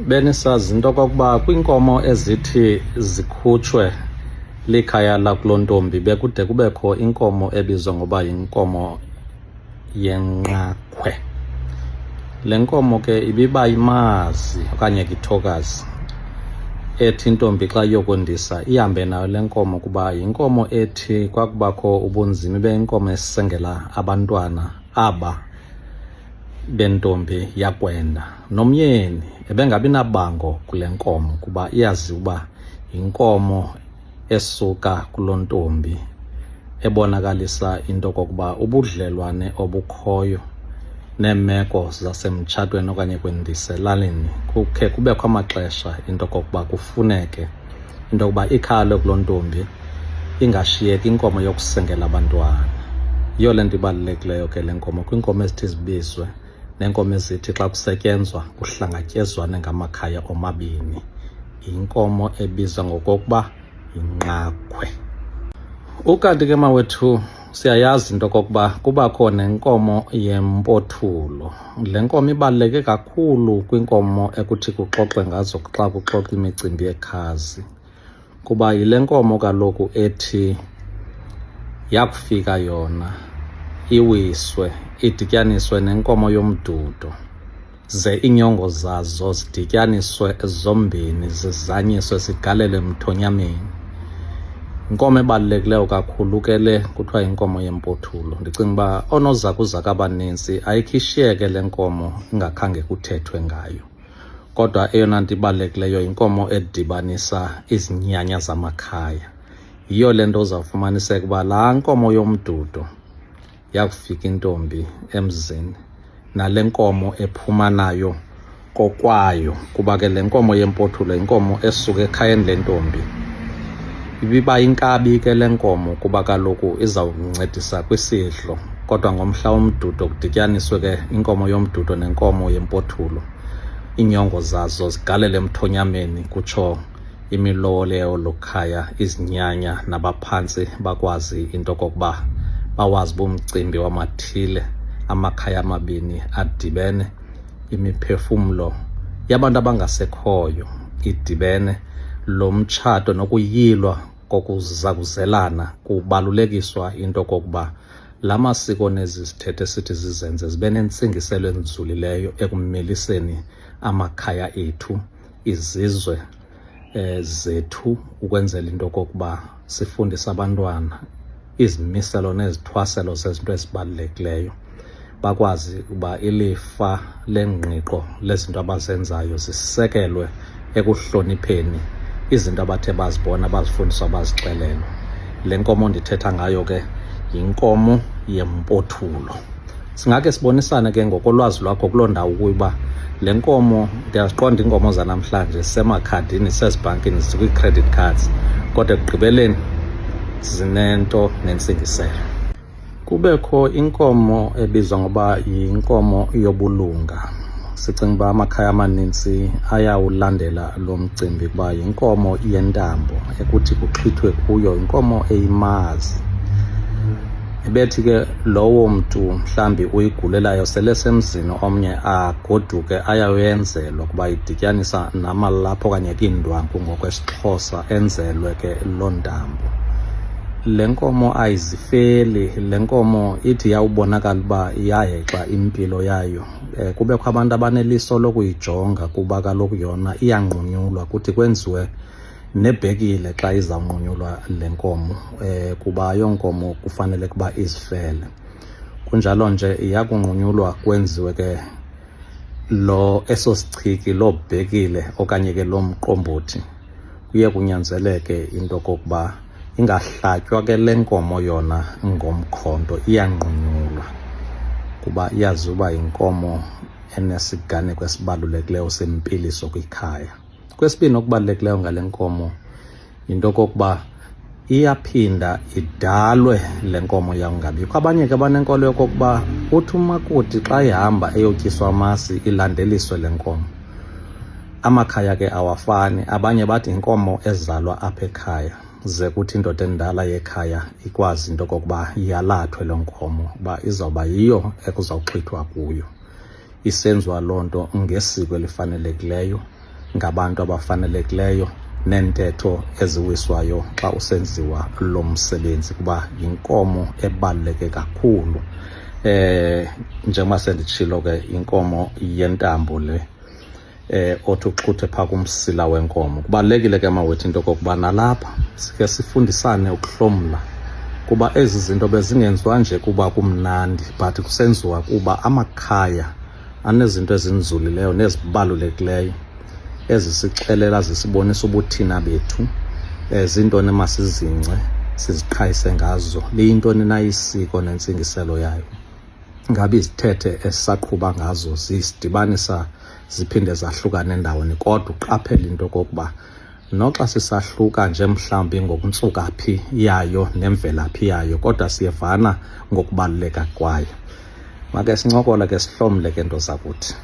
benisazi into okokuba kwiinkomo ezithi zikhutshwe likhaya lakulontombi bekude kubekho inkomo ebizwa ngoba yinkomo yenqakhwe. Le nkomo ke ibiba yimazi okanye kithokazi ethi intombi xa iyokundisa ihambe nayo le nkomo kuba yinkomo ethi kwakubakho ubunzima ibe yinkomo esengela abantwana aba bentombi yakwenda. Nomyeni ebengabi nabango kule nkomo kuba iyazi uba yinkomo esuka kulontombi ebonakalisa into okokuba ubudlelwane obukhoyo neemeko zasemtshatweni okanye kwendiselaleni kukhe kubekho amaxesha into okokuba kufuneke into yokuba ikhaya lokulontombi ingashiyeki inkomo yokusengela abantwana. Yiyo le nto ibalulekileyo ke le nkomo kwiinkomo ezithi zibizwe neenkomo ezithi xa kusetyenzwa kuhlangatyezwane ngamakhaya omabini. Yinkomo ebizwa ngokokuba yinqakhwe. Ukanti ke mawethu siyayazi into okokuba kubakho nenkomo yempothulo. Le nkomo ibaluleke kakhulu kwinkomo ekuthi kuxoxwe ngazo xa kuxoxwa imicimbi yekhazi, kuba yile nkomo kaloku ethi yakufika yona iwiswe idityaniswe nenkomo yomdudo, ze iinyongo zazo zidityaniswe zombini zizanyiswe zigalelwe emthonyameni. Inkomo ebalulekileyo kakhulu ke le kuthiwa yinkomo yempothulo. Ndicinga uba oonozakuzaku abanintsi ayikhe ishiyeke le nkomo ingakhange kuthethwe ngayo, kodwa eyona nto ibalulekileyo yinkomo edibanisa izinyanya zamakhaya. Yiyo le nto uzawufumaniseka uba laa nkomo yomdudo yakufika intombi emzini nale nkomo ephuma nayo kokwayo, kuba ke le nkomo yempothulo yinkomo esuka ekhayeni lentombi. Ibiba yinkabi ke le nkomo kuba kaloku izawuncedisa kwisidlo, kodwa ngomhla womdudo kudityaniswe ke inkomo yomdudo nenkomo yempothulo, iinyongo zazo zigalele emthonyameni, kutsho imilowo leyo lokhaya, izinyanya nabaphantsi bakwazi into okokuba bawazi uba umcimbi wamathile, amakhaya amabini adibene, imiphefumlo yabantu abangasekhoyo idibene, lo mtshato nokuyilwa kokuzakuzelana kubalulekiswa into okokuba la masiko nezi zithethe sithi zizenze zibe nentsingiselo enzulileyo ekumiliseni amakhaya ethu, izizwe zethu, ukwenzela into okokuba sifundise abantwana izimiselo nezithwaselo zezinto ezibalulekileyo, bakwazi uba ilifa lengqiqo lezinto abazenzayo zisekelwe ekuhlonipheni izinto abathe bazibona, bazifundiswa, bazixelelwa. Le nkomo ndithetha ngayo ke yinkomo yempothulo. Singake sibonisane ke ngokolwazi lwakho kuloo ndawo ukuba le nkomo, ndiyaziqonda iinkomo zanamhlanje zisemakhadini, zisezibhankini, zikwii-credit cards, kodwa ekugqibeleni zinento nentsingiselo. Kubekho inkomo ebizwa ngoba yinkomo yobulunga. Sicinga uba amakhaya amanintsi ayawulandela lo mcimbi kuba yinkomo yentambo ekuthi kuxhithwe kuyo, yinkomo eyimazi. Ibethi ke lowo mntu mhlambi uyigulelayo sele semzini omnye agoduke ayayoyenzelwa kuba idityanisa namalaphu okanye kiindwangu ngokwesiXhosa, enzelwe ke loo ntambo. Le nkomo ayizifeli, le nkomo ithi yawubonakala uba iyahexa impilo yayo. Kubekho abantu abaneliso lokuyijonga kuba kaloku yona iyanqunyulwa, kuthi kwenziwe nebhekile xa izawunqunyulwa le nkomo, kuba ayonkomo kufanele kuba izifele. Kunjalo nje iyakunqunyulwa kwenziwe ke eso sichiki, loo bhekile okanye ke loo mqombothi. Kuye kunyanzeleke into okokuba ingahlatywa ke le nkomo yona ngomkhonto, iyanqunyulwa kuba iyazi uba yinkomo enesiganeko esibalulekileyo sempiliso kwikhaya. Kwesibini okubalulekileyo ngale nkomo yinto okokuba iyaphinda idalwe le nkomo yawungabikho. Abanye ke banenkolo yokokuba uthi umakoti xa ihamba eyotyiswa amasi ilandeliswe le nkomo. Amakhaya ke awafani, abanye bathi inkomo ezalwa apha ekhaya ze kuthi indoda endala yekhaya ikwazi into okokuba yalathwe loo nkomo uba izawuba yiyo ekuzawuxhithwa kuyo. Isenziwa loo nto ngesiko elifanelekileyo ngabantu abafanelekileyo nentetho eziwiswayo xa usenziwa lo msebenzi, kuba yinkomo ebaluleke kakhulu. Njengoba senditshilo ke, inkomo yentambo le othi uxhuthe phaa kumsila wenkomo. Kubalulekile ke mawethu into kokuba nalapha sike sifundisane ukuhlomla, kuba ezi zinto bezingenziwa nje kuba kumnandi, but kusenziwa kuba amakhaya anezinto ezinzulileyo nezibalulekileyo ezisixelela, zisibonisa ubuthina bethu. Zintoni emasizingce siziqhayise ngazo, liyintoni na isiko nentsingiselo yayo. Ngabe izithethe esisaqhuba ngazo zisidibanisa ziphinde zahlukane endaweni, kodwa uqaphele into kokuba noxa sisahluka nje mhlawumbi ngokuntsukaphi yayo nemvelaphi yayo, kodwa siyevana ngokubaluleka kwayo. Make sincokola ke, sihlomle ke nto zakuthi.